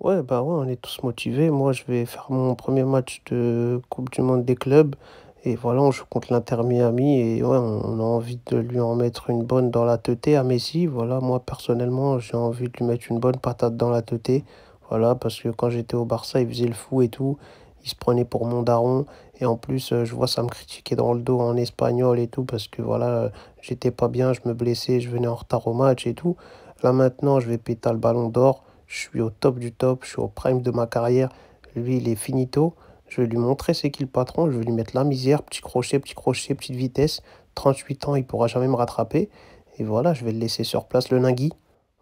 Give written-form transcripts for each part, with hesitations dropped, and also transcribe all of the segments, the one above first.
Ouais, bah ouais, on est tous motivés. Moi, je vais faire mon premier match de Coupe du Monde des clubs. Et voilà, on joue contre l'Inter Miami. Et ouais, on a envie de lui en mettre une bonne dans la teuté à Messi. Voilà, moi, personnellement, j'ai envie de lui mettre une bonne patate dans la teuté. Voilà, parce que quand j'étais au Barça, il faisait le fou et tout. Il se prenait pour mon daron. Et en plus, je vois ça me critiquait dans le dos en espagnol et tout. Parce que voilà, j'étais pas bien, je me blessais, je venais en retard au match et tout. Là, maintenant, je vais péter le ballon d'or. Je suis au top du top, je suis au prime de ma carrière. Lui, il est finito. Je vais lui montrer c'est qui le patron. Je vais lui mettre la misère, petit crochet, petite vitesse. 38 ans, il pourra jamais me rattraper. Et voilà, je vais le laisser sur place, le Nagui.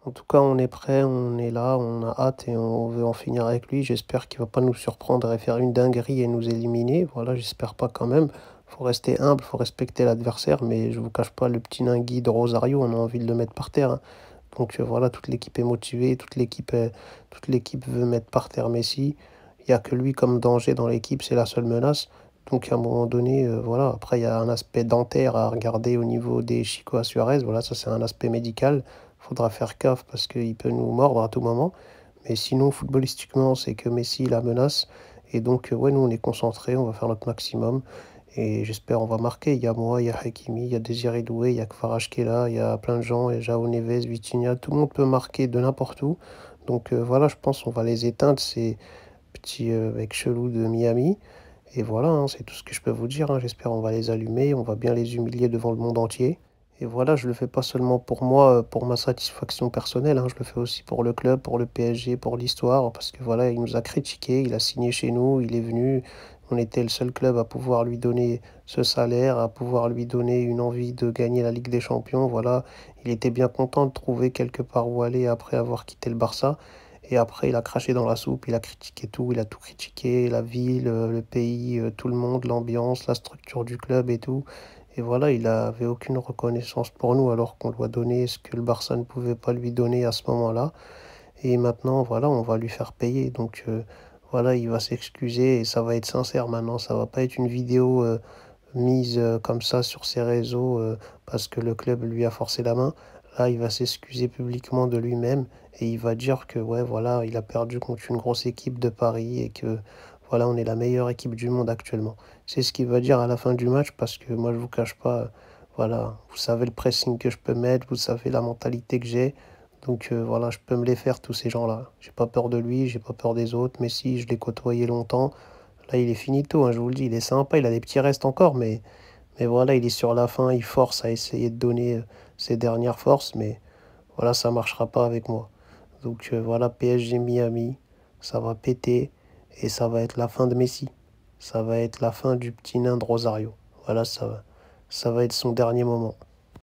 En tout cas, on est prêt, on est là, on a hâte et on veut en finir avec lui. J'espère qu'il va pas nous surprendre et faire une dinguerie et nous éliminer. Voilà, j'espère pas quand même. Faut rester humble, faut respecter l'adversaire, mais je vous cache pas, le petit Nagui de Rosario, on a envie de le mettre par terre, hein. Donc voilà, toute l'équipe est motivée, toute l'équipe veut mettre par terre Messi. Il n'y a que lui comme danger dans l'équipe, c'est la seule menace. Donc à un moment donné, voilà, après il y a un aspect dentaire à regarder au niveau des Chico Suarez. Voilà, ça c'est un aspect médical. Faudra faire gaffe parce qu'il peut nous mordre à tout moment. Mais sinon, footballistiquement, c'est que Messi la menace. Et donc, ouais, nous on est concentrés, on va faire notre maximum. Et j'espère on va marquer. Il y a moi, il y a Hakimi, il y a Désiré Doué, il y a Kvaratskhelia, qui est là, il y a plein de gens, il y a João Neves, Vitinha, tout le monde peut marquer de n'importe où. Donc voilà, je pense on va les éteindre, ces petits mecs chelous de Miami. Et voilà, hein, c'est tout ce que je peux vous dire, hein. J'espère on va les allumer, on va bien les humilier devant le monde entier. Et voilà, je le fais pas seulement pour moi, pour ma satisfaction personnelle, hein, je le fais aussi pour le club, pour le PSG, pour l'histoire, parce que voilà, il nous a critiqué, il a signé chez nous, il est venu, on était le seul club à pouvoir lui donner ce salaire, à pouvoir lui donner une envie de gagner la Ligue des Champions. Voilà, il était bien content de trouver quelque part où aller après avoir quitté le Barça. Et après, il a craché dans la soupe, il a critiqué tout, il a tout critiqué, la ville, le pays, tout le monde, l'ambiance, la structure du club et tout. Et voilà, il avait aucune reconnaissance pour nous alors qu'on lui a donné ce que le Barça ne pouvait pas lui donner à ce moment-là. Et maintenant, voilà, on va lui faire payer. Donc voilà, il va s'excuser et ça va être sincère maintenant. Ça va pas être une vidéo mise comme ça sur ses réseaux parce que le club lui a forcé la main. Là, il va s'excuser publiquement de lui-même et il va dire que ouais, voilà, il a perdu contre une grosse équipe de Paris et que voilà, on est la meilleure équipe du monde actuellement. C'est ce qu'il va dire à la fin du match parce que moi, je vous cache pas, voilà, vous savez le pressing que je peux mettre, vous savez la mentalité que j'ai. Donc voilà, je peux me les faire tous ces gens-là. J'ai pas peur de lui, j'ai pas peur des autres. Mais si je l'ai côtoyé longtemps, là il est finito, hein, je vous le dis, il est sympa, il a des petits restes encore, mais voilà, il est sur la fin, il force à essayer de donner ses dernières forces, mais voilà, ça marchera pas avec moi. Donc voilà, PSG Miami, ça va péter et ça va être la fin de Messi. Ça va être la fin du petit nain de Rosario. Voilà, ça va être son dernier moment.